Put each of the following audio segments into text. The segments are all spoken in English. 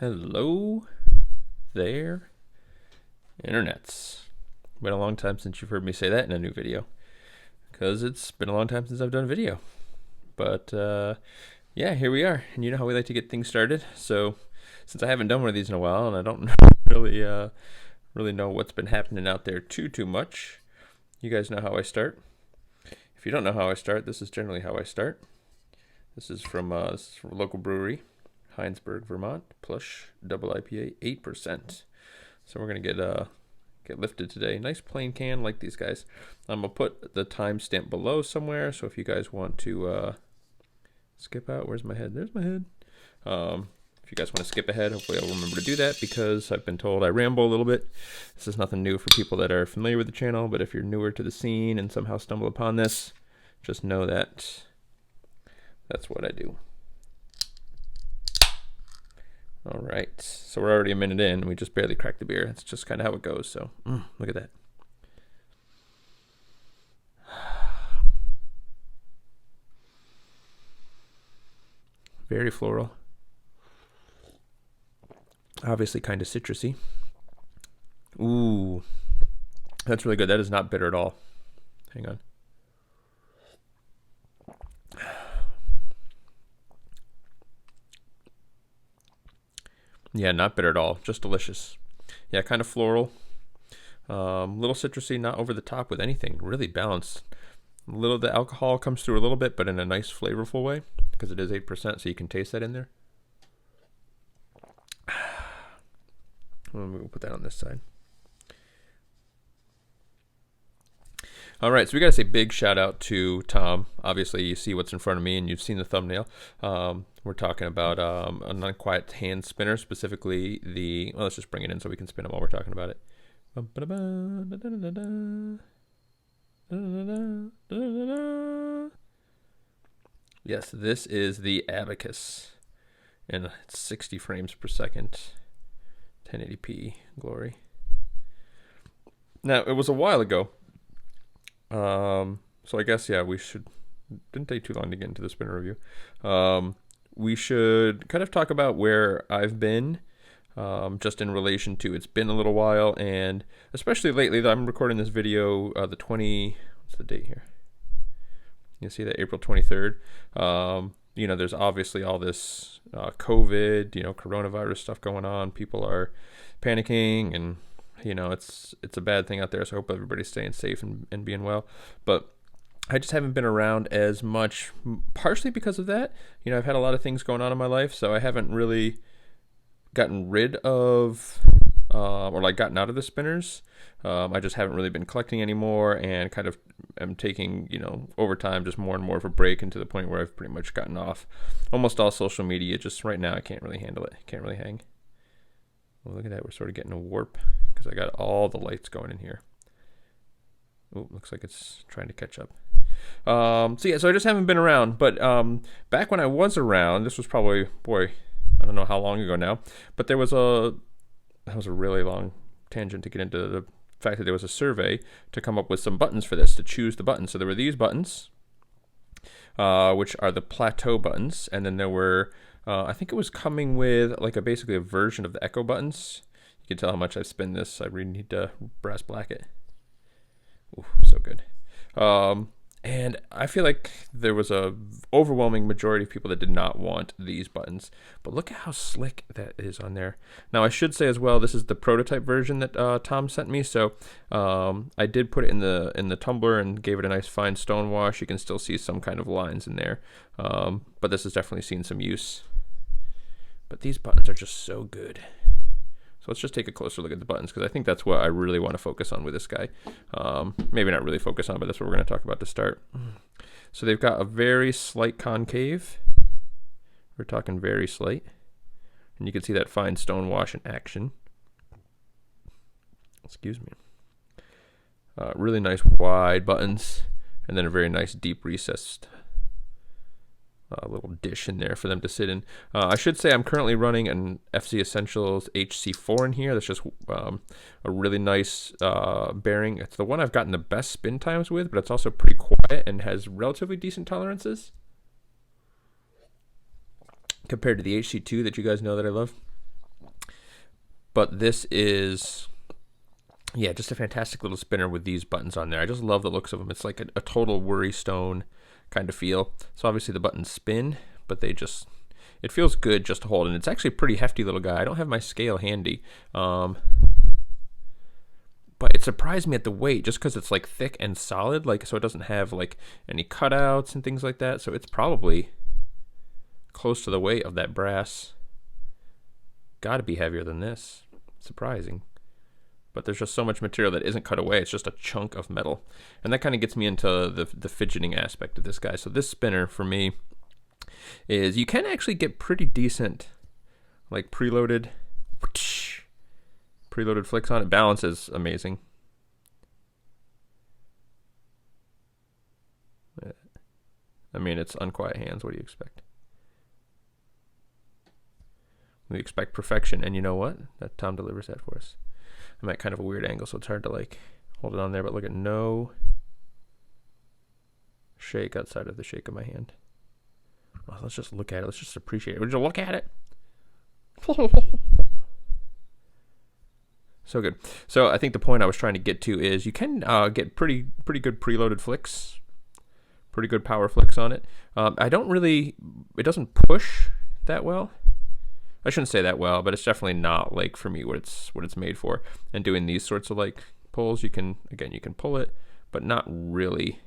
Hello there, internets. Been a long time since you've heard me say that in a new video, because it's been a long time since I've done a video. But yeah, here we are, and you know how we like to get things started. So since I haven't done one of these in a while, and I don't really know what's been happening out there too much, you guys know how I start. If you don't know how I start, this is generally how I start. This is from a local brewery, Heinsberg, Vermont, plush double IPA, 8%. So we're gonna get lifted today. Nice plain can, like these guys. I'm gonna put the timestamp below somewhere. So if you guys want to skip out, where's my head? There's my head. If you guys want to skip ahead, hopefully I'll remember to do that, because I've been told I ramble a little bit. This is nothing new for people that are familiar with the channel, but if you're newer to the scene and somehow stumble upon this, just know that that's what I do. All right, so we're already a minute in, and we just barely cracked the beer. That's just kind of how it goes, so look at that. Very floral. Obviously kind of citrusy. Ooh, that's really good. That is not bitter at all. Hang on. Yeah, not bitter at all. Just delicious. Yeah, kind of floral. Little citrusy, not over the top with anything. Really balanced. A little, the alcohol comes through a little bit, but in a nice flavorful way, because it is 8%, so you can taste that in there. We'll put that on this side. All right, so we got to say big shout out to Tom. Obviously, you see what's in front of me, and you've seen the thumbnail. We're talking about an Unquiet Hands spinner, specifically the. Well, let's just bring it in so we can spin them while we're talking about it. Yes, this is the Abacus, and it's 60 frames per second, 1080p glory. Now, it was a while ago. So I guess, yeah, we should, didn't take too long to get into the spinner review. We should kind of talk about where I've been, just in relation to, it's been a little while, and especially lately that I'm recording this video, what's the date here? You see that, April 23rd. You know, there's obviously all this, COVID, coronavirus stuff going on. People are panicking, and it's a bad thing out there, so I hope everybody's staying safe and being well. But I just haven't been around as much, partially because of that. I've had a lot of things going on in my life, so I haven't really gotten rid of, or gotten out of the spinners. I just haven't really been collecting anymore, and kind of am taking, over time, just more and more of a break, into the point where I've pretty much gotten off almost all social media. Just right now, I can't really handle it. Can't really hang. Well, look at that. We're sort of getting a warp, because I got all the lights going in here. Oh, looks like it's trying to catch up. So I just haven't been around. But back when I was around, this was probably, I don't know how long ago now, but that was a really long tangent to get into the fact that there was a survey to come up with some buttons for this, to choose the buttons. So there were these buttons, which are the Plateau Buttons, and then there were, I think it was coming with basically a version of the Echo Buttons. You can tell how much I spin this. I really need to brass black it. Ooh, so good. And I feel like there was a overwhelming majority of people that did not want these buttons. But look at how slick that is on there. Now, I should say as well, this is the prototype version that Tom sent me. So I did put it in the tumbler and gave it a nice fine stone wash. You can still see some kind of lines in there. But this has definitely seen some use. But these buttons are just so good. So let's just take a closer look at the buttons, because I think that's what I really want to focus on with this guy. Maybe not really focus on, but that's what we're going to talk about to start. So they've got a very slight concave. We're talking very slight. And you can see that fine stone wash in action. Excuse me. Really nice wide buttons, and then a very nice deep recessed little dish in there for them to sit in. I should say I'm currently running an FC Essentials HC4 in here. That's just a really nice bearing. It's the one I've gotten the best spin times with, but it's also pretty quiet and has relatively decent tolerances compared to the HC2 that you guys know that I love. But this is, yeah, just a fantastic little spinner with these buttons on there. I just love the looks of them. It's like a total worry stone kind of feel. So obviously the buttons spin, but they just, it feels good just to hold. And it's actually a pretty hefty little guy. I don't have my scale handy. But it surprised me at the weight just because it's like thick and solid, like, so it doesn't have like any cutouts and things like that. So it's probably close to the weight of that brass. Got to be heavier than this. Surprising. But there's just so much material that isn't cut away. It's just a chunk of metal. And that kind of gets me into the fidgeting aspect of this guy. So this spinner for me is, you can actually get pretty decent like preloaded flicks on it. Balance is amazing. I mean, it's Unquiet Hands. What do you expect? We expect perfection, and you know what? That Tom delivers that for us. I'm at kind of a weird angle, so it's hard to like hold it on there, but look at no shake outside of the shake of my hand. Well, let's just look at it. Let's just appreciate it. Would you look at it? So good. So I think the point I was trying to get to is you can get pretty good preloaded flicks, pretty good power flicks on it. I don't really, it doesn't push that well. I shouldn't say that well, but it's definitely not like for me what it's made for. And doing these sorts of like pulls, you can pull it, but not really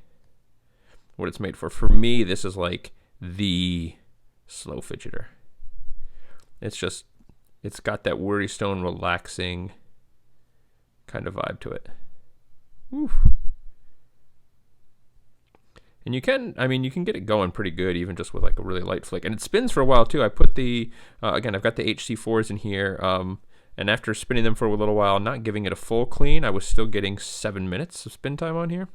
what it's made for. For me, this is like the slow fidgeter. It's got that worry stone relaxing kind of vibe to it. Woo. And you can get it going pretty good even just with like a really light flick. And it spins for a while too. I put the, again, I've got the HC4s in here. And after spinning them for a little while, not giving it a full clean, I was still getting 7 minutes of spin time on here.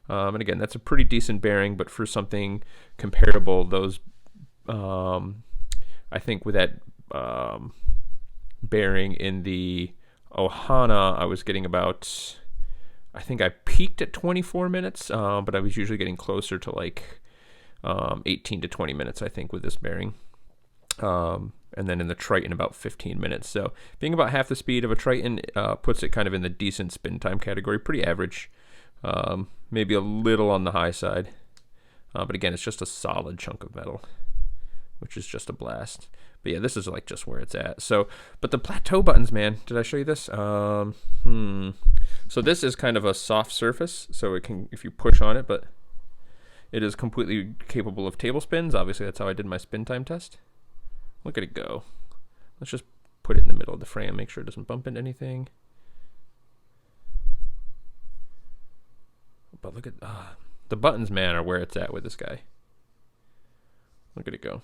And again, that's a pretty decent bearing, but for something comparable, those, I think with that bearing in the Ohana, I was getting about, I think I peaked at 24 minutes, but I was usually getting closer to like 18 to 20 minutes, I think, with this bearing. And then in the Triton, about 15 minutes. So being about half the speed of a Triton puts it kind of in the decent spin time category, pretty average, maybe a little on the high side. But again, it's just a solid chunk of metal, which is just a blast. But yeah, this is like just where it's at. So, but the Plateau Buttons, man, did I show you this? So this is kind of a soft surface, so it can, if you push on it, but it is completely capable of table spins. Obviously, that's how I did my spin time test. Look at it go. Let's just put it in the middle of the frame, make sure it doesn't bump into anything. But look at, the buttons, man, are where it's at with this guy. Look at it go.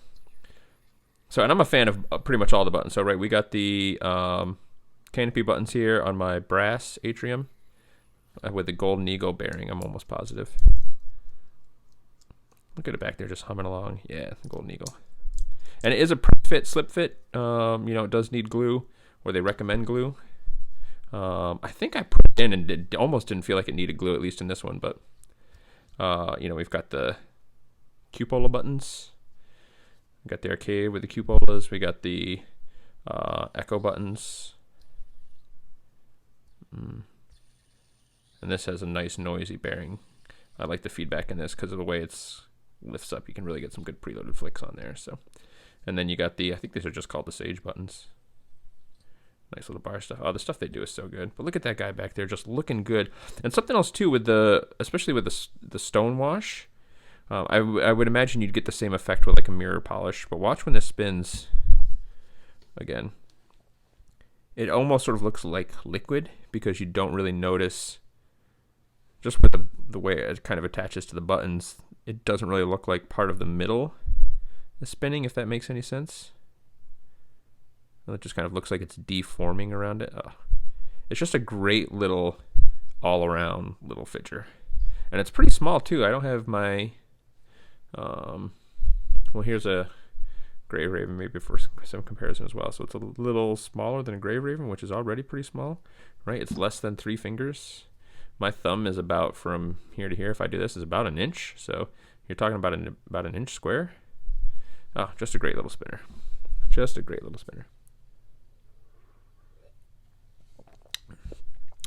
So, and I'm a fan of pretty much all the buttons. So, right, we got the Canopy Buttons here on my brass atrium with the golden eagle bearing, I'm almost positive. Look at it back there just humming along. Yeah, the golden eagle. And it is a fit, slip fit. You know, it does need glue, or they recommend glue. I think I put it in and it almost didn't feel like it needed glue, at least in this one. But, you know, we've got the cupola buttons. We got the arcade with the cupolas. We got the echo buttons. And this has a nice noisy bearing. I like the feedback in this because of the way it's lifts up. You can really get some good preloaded flicks on there. So, and then you got the, I think these are just called the Sage buttons. Nice little bar stuff. Oh, the stuff they do is so good. But look at that guy back there, just looking good. And something else too with the, especially with the stone wash. I would imagine you'd get the same effect with like a mirror polish. But watch when this spins. Again, it almost sort of looks like liquid because you don't really notice. Just with the way it kind of attaches to the buttons, it doesn't really look like part of the middle is spinning, if that makes any sense. It just kind of looks like it's deforming around it. It's just a great little all-around little fidger. And it's pretty small, too. I don't have my... well, here's a Grave Raven, maybe for some comparison as well. So it's a little smaller than a Grave Raven, which is already pretty small, right? It's less than 3 fingers. My thumb is about from here to here. If I do this, is about an inch. So you're talking about an inch square. Oh, just a great little spinner. Just a great little spinner.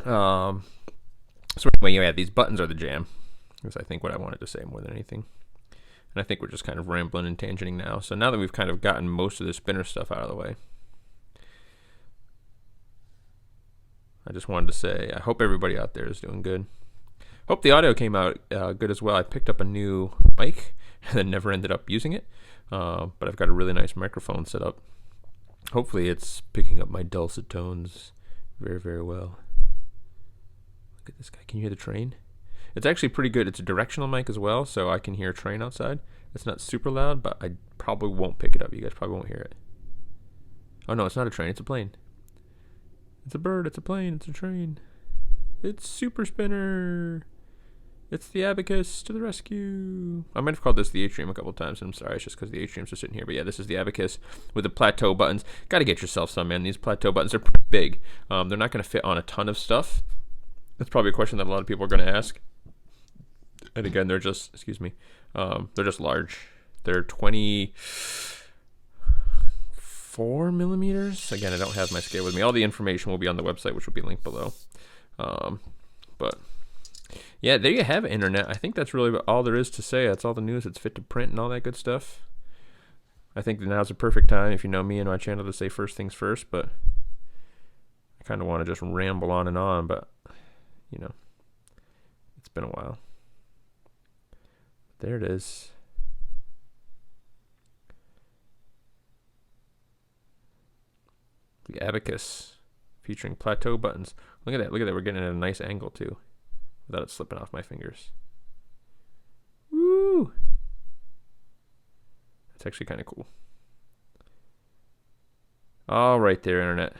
So anyway, yeah, these buttons are the jam. That's I think what I wanted to say more than anything. And I think we're just kind of rambling and tangenting now. So now that we've kind of gotten most of the spinner stuff out of the way, I just wanted to say I hope everybody out there is doing good. Hope the audio came out good as well. I picked up a new mic and then never ended up using it. But I've got a really nice microphone set up. Hopefully it's picking up my dulcet tones very, very well. Look at this guy. Can you hear the train? It's actually pretty good. It's a directional mic as well, so I can hear a train outside. It's not super loud, but I probably won't pick it up. You guys probably won't hear it. Oh no, it's not a train. It's a plane. It's a bird. It's a plane. It's a train. It's Super Spinner. It's the Abacus to the rescue. I might have called this the atrium a couple of times, and I'm sorry, it's just because the atriums are sitting here. But yeah, this is the Abacus with the Plateau buttons. Got to get yourself some, man. These Plateau buttons are pretty big. They're not going to fit on a ton of stuff. That's probably a question that a lot of people are going to ask. And again, they're just, they're just large. They're 24 millimeters. Again, I don't have my scale with me. All the information will be on the website, which will be linked below. But yeah, there you have it, internet. I think that's really all there is to say. That's all the news. It's fit to print and all that good stuff. I think that now's the perfect time, if you know me and my channel, to say first things first, but I kind of want to just ramble on, but, you know, it's been a while. There it is. The Abacus featuring Plateau buttons. Look at that. Look at that. We're getting at a nice angle, too, without it slipping off my fingers. Woo! That's actually kind of cool. All right there, internet.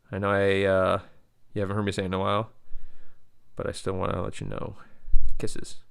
I know you haven't heard me say it in a while, but I still want to let you know. Kisses.